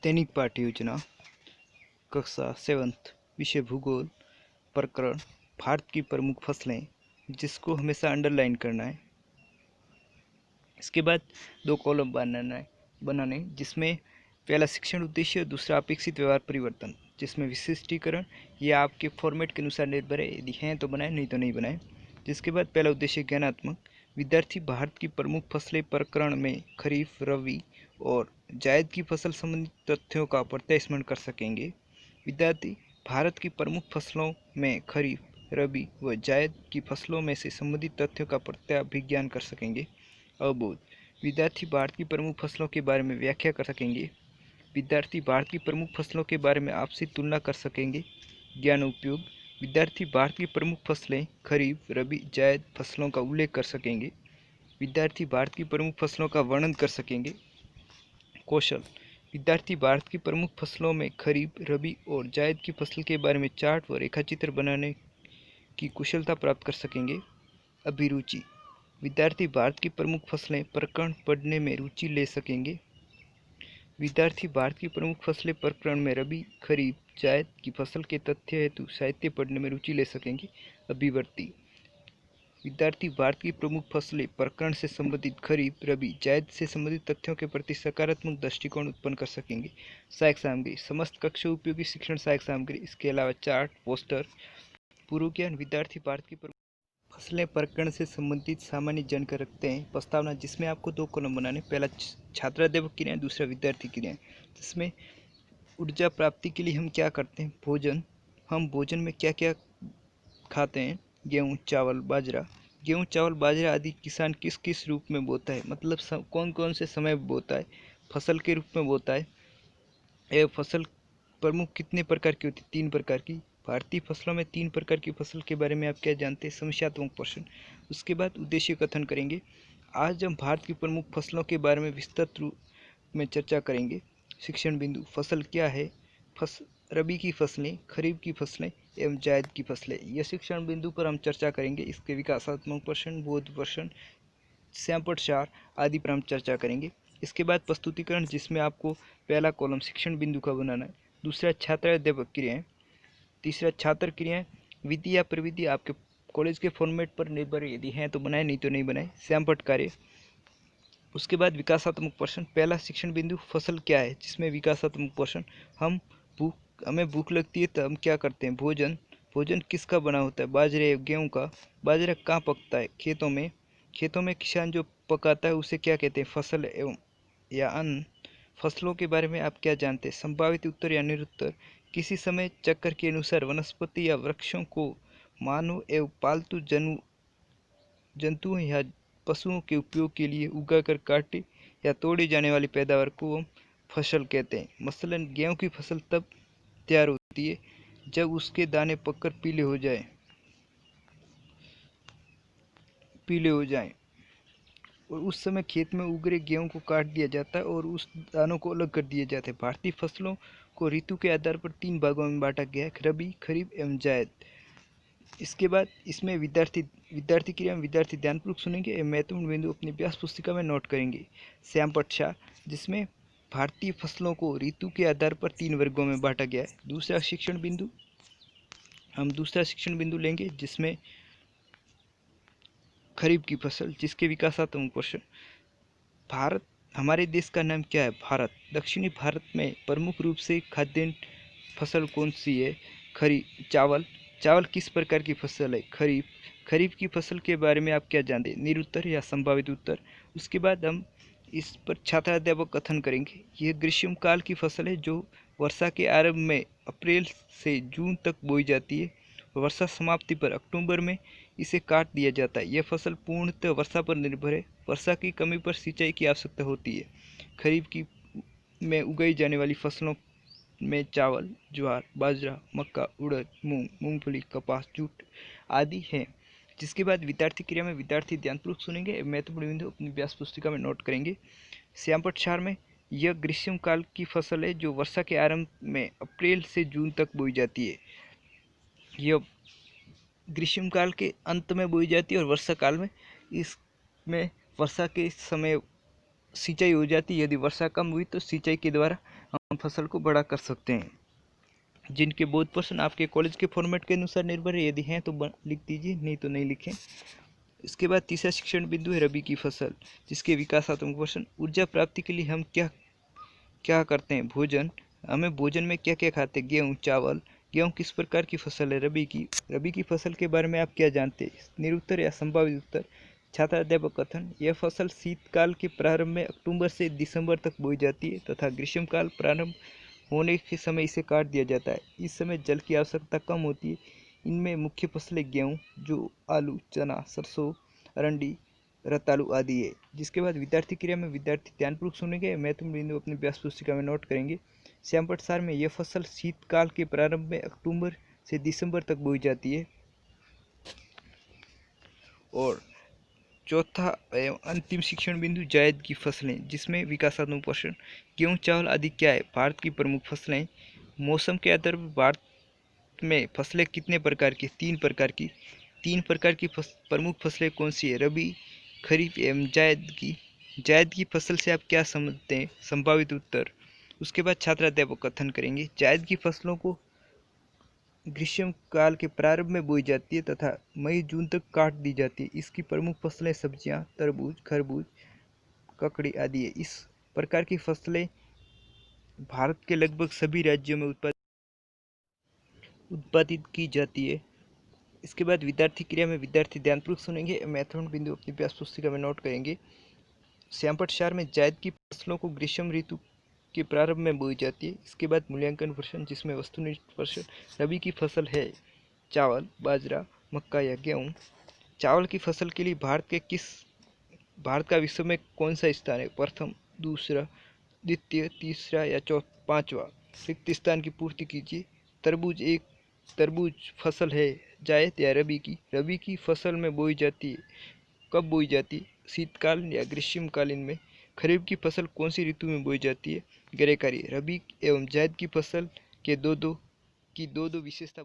दैनिक पाठ्य योजना कक्षा 7th विषय भूगोल प्रकरण भारत की प्रमुख फसलें, जिसको हमेशा अंडरलाइन करना है। इसके बाद 2 कॉलम बनाने जिसमें पहला शिक्षण उद्देश्य, दूसरा अपेक्षित व्यवहार परिवर्तन, जिसमें विशिष्टीकरण यह आपके फॉर्मेट के अनुसार निर्भर है, यदि हैं तो बनाएं, नहीं तो नहीं बनाएं। जिसके बाद पहला उद्देश्य ज्ञानात्मक, विद्यार्थी भारत की प्रमुख फसलें प्रकरण में खरीफ, रबी और जायद की फसल संबंधित तथ्यों का प्रत्यास्मरण कर सकेंगे। विद्यार्थी भारत की प्रमुख फसलों में खरीफ, रबी व जायद की फसलों में से संबंधित तथ्यों का प्रत्याभिज्ञान कर सकेंगे। अवबोध, विद्यार्थी भारत की प्रमुख फसलों के बारे में व्याख्या कर सकेंगे। विद्यार्थी भारत की प्रमुख फसलों के बारे में आपसी तुलना कर सकेंगे। ज्ञान उपयोग, विद्यार्थी भारत की प्रमुख फसलें खरीफ, रबी, जायद फसलों का उल्लेख कर सकेंगे। विद्यार्थी भारत की प्रमुख फसलों का वर्णन कर सकेंगे। कौशल, विद्यार्थी भारत की प्रमुख फसलों में खरीफ, रबी और जायद की फसल के बारे में चार्ट व रेखाचित्र बनाने की कुशलता प्राप्त कर सकेंगे। अभिरुचि, विद्यार्थी भारत की प्रमुख फसलें प्रकरण पढ़ने में रुचि ले सकेंगे। विद्यार्थी भारत की प्रमुख फसलें प्रकरण में रबी, खरीफ, जायद की फसल के तथ्य हेतु साहित्य पढ़ने में रुचि ले सकेंगे। अभिवर्ती, विद्यार्थी भारत की प्रमुख फसलें प्रकरण से संबंधित खरीफ, रबी, जायद से संबंधित तथ्यों के प्रति सकारात्मक दृष्टिकोण उत्पन्न कर सकेंगे। सहायक सामग्री, समस्त कक्षा उपयोगी शिक्षण सहायक सामग्री, इसके अलावा चार्ट, पोस्टर। पूर्व ज्ञान, विद्यार्थी भारत की फसलें प्रकरण से संबंधित सामान्य जानकारी रखते हैं। प्रस्तावना, जिसमें आपको 2 कॉलम बनाने, पहला छात्राध्यापक क्रियाएं, दूसरा विद्यार्थी क्रियाएं। जिसमें ऊर्जा प्राप्ति के लिए हम क्या करते हैं, भोजन, हम भोजन में क्या क्या खाते हैं, गेहूँ, चावल, बाजरा। गेहूँ, चावल, बाजरा आदि किसान किस किस रूप में बोता है, मतलब कौन कौन से समय बोता है, फसल के रूप में बोता है। यह फसल प्रमुख कितने प्रकार की होती है, 3 प्रकार की। भारतीय फसलों में 3 प्रकार की फसल के बारे में आप क्या जानते हैं, समस्यात्मक प्रश्न। उसके बाद उद्देश्य कथन करेंगे। आज हम भारत की प्रमुख फसलों के बारे में विस्तृत रूप में चर्चा करेंगे। शिक्षण बिंदु, फसल क्या है, रबी की फसलें, खरीफ की फसलें एवं जायद की फसलें, यह शिक्षण बिंदु पर हम चर्चा करेंगे। इसके विकासात्मक प्रश्न, बोध प्रश्न, सैंपट आदि पर हम चर्चा करेंगे। इसके बाद प्रस्तुतिकरण, जिसमें आपको पहला कॉलम शिक्षण बिंदु का बनाना है, दूसरा छात्राध्यापक क्रियाएं, तीसरा छात्र क्रियाएं। विधि या प्रविधि आपके कॉलेज के फॉर्मेट पर निर्भर है, यदि हैं तो बनाए, नहीं तो नहीं बनाए। सैंपट कार्य। उसके बाद विकासात्मक प्रश्न, पहला शिक्षण बिंदु फसल क्या है, जिसमें विकासात्मक प्रश्न, हमें भूख लगती है तो हम क्या करते हैं, भोजन, भोजन किसका बना होता है, बाजरे या गेहूँ का। बाजरा कहाँ पकता है, खेतों में, खेतों में किसान जो पकाता है उसे क्या कहते हैं, फसल एवं या अन्न। फसलों के बारे में आप क्या जानते हैं, संभावित उत्तर या निरुत्तर। किसी समय चक्र के अनुसार वनस्पति या वृक्षों को मानव एवं पालतू जंतुओं या पशुओं के उपयोग के लिए उगाकर काटे या तोड़े जाने वाली पैदावार को हम फसल कहते हैं। मसलन गेहूं की फसल तब तैयार होती है जब उसके दाने पककर पीले हो जाएं और उस समय खेत में उग रहे गेहूं को काट दिया जाता है और उस दानों को अलग कर दिए जाते हैं। भारतीय फसलों को ऋतु के आधार पर 3 भागों में बांटा गया है, रबी, खरीफ एवं जायद। इसके बाद इसमें विद्यार्थी क्रिया में विद्यार्थी ध्यानपूर्वक सुनेंगे एवं महत्वपूर्ण बिंदु अपनी अभ्यास पुस्तिका में नोट करेंगे। श्यामपट्टा, जिसमें भारतीय फसलों को ऋतु के आधार पर 3 वर्गों में बांटा गया है। दूसरा शिक्षण बिंदु लेंगे, जिसमें खरीफ की फसल, जिसके विकासात्मक प्रश्न, भारत, हमारे देश का नाम क्या है, भारत। दक्षिणी भारत में प्रमुख रूप से खाद्यान्न फसल कौन सी है, चावल, चावल किस प्रकार की फसल है, खरीफ, खरीफ की फसल के बारे में आप क्या जानते हैं, निरुत्तर या संभावित उत्तर। उसके बाद हम इस पर छात्राध्यापक कथन करेंगे। यह ग्रीष्म काल की फसल है जो वर्षा के आरंभ में अप्रैल से जून तक बोई जाती है, वर्षा समाप्ति पर अक्टूबर में इसे काट दिया जाता है। यह फसल पूर्णतः वर्षा पर निर्भर है, वर्षा की कमी पर सिंचाई की आवश्यकता होती है। खरीफ की में उगाई जाने वाली फसलों में चावल, ज्वार, बाजरा, मक्का, उड़द, मूंग, मूंगफली, कपास, जूट आदि हैं। जिसके बाद विद्यार्थी क्रिया में विद्यार्थी ध्यानपूर्वक सुनेंगे, महत्वपूर्ण बिंदु अपनी व्यास पुस्तिका में नोट करेंगे। श्यामपट्ट क्षार में, यह ग्रीष्म काल की फसल है जो वर्षा के आरंभ में अप्रैल से जून तक बोई जाती है। यह ग्रीष्म काल के अंत में बोई जाती है और वर्षा काल में इसमें वर्षा के समय सिंचाई हो जाती है। यदि वर्षा कम हुई तो सिंचाई के द्वारा हम फसल को बड़ा कर सकते हैं, जिनके बोध प्रश्न आपके कॉलेज के फॉर्मेट के अनुसार निर्भर है। यदि हैं तो लिख दीजिए, नहीं तो नहीं लिखें। इसके बाद तीसरा शिक्षण बिंदु है रबी की फसल, जिसके विकासात्मक प्रश्न। ऊर्जा प्राप्ति के लिए हम क्या क्या करते हैं? भोजन। हमें भोजन में क्या क्या खाते हैं? गेहूँ, चावल। गेहूँ किस प्रकार की फसल है? रबी की। रबी की फसल के बारे में आप क्या जानते हैं? निरुत्तर या संभावित उत्तर। छात्राध्यापक कथन। यह फसल शीतकाल के प्रारंभ में अक्टूबर से दिसंबर तक बोई जाती है तथा ग्रीष्मकाल प्रारंभ होने के समय इसे काट दिया जाता है। इस समय जल की आवश्यकता कम होती है। इनमें मुख्य फसलें गेहूँ, जो आलू, चना, सरसों, अरंडी, रतालू आदि है। जिसके बाद विद्यार्थी क्रिया में विद्यार्थी ध्यानपूर्वक सुनेंगे, महत्वपूर्ण बिंदु अपनी अभ्यास पुस्तिका में नोट करेंगे। श्यामपट सार में यह फसल शीतकाल के प्रारंभ में अक्टूबर से दिसंबर तक बोई जाती है। और चौथा एवं अंतिम शिक्षण बिंदु जायद की फसलें, जिसमें विकासात्मक प्रश्न। गेहूँ, चावल आदि क्या है? भारत की प्रमुख फसलें। मौसम के आधार पर भारत में फसलें कितने प्रकार की? 3 प्रकार की। 3 प्रकार की प्रमुख फसलें कौन सी है? रबी, खरीफ एवं जायद की। जायद की फसल से आप क्या समझते हैं? संभावित उत्तर। उसके बाद छात्राध्यापक कथन करेंगे। जायद की फसलों को ग्रीष्म काल के प्रारंभ में बोई जाती है तथा मई जून तक काट दी जाती है। इसकी प्रमुख फसलें सब्जियां, तरबूज, खरबूज, ककड़ी आदि है। इस प्रकार की फसलें भारत के लगभग सभी राज्यों में उत्पादित की जाती है। इसके बाद विद्यार्थी क्रिया में विद्यार्थी ध्यानपूर्वक सुनेंगे, महत्वपूर्ण बिंदु अपनी अभ्यास पुस्तिका में नोट करेंगे। श्यामपट शार में जायद की फसलों को ग्रीष्म ऋतु के प्रारंभ में बोई जाती है। इसके बाद मूल्यांकन प्रश्न, जिसमें वस्तुनिष्ठ प्रश्न। रबी की फसल है चावल, बाजरा, मक्का या गेहूँ। चावल की फसल के लिए भारत का विश्व में कौन सा स्थान है? प्रथम, दूसरा, द्वितीय, तीसरा या पांचवा। रिक्त स्थान की पूर्ति कीजिए। तरबूज फसल है जायद या रबी की? रबी की फसल में बोई जाती है। कब बोई जाती है? शीतकाल या ग्रीष्मकालीन में। खरीफ की फसल कौन सी ऋतु में बोई जाती है? ग्रहकार्य। रबी एवं जायद की फसल के दो दो विशेषता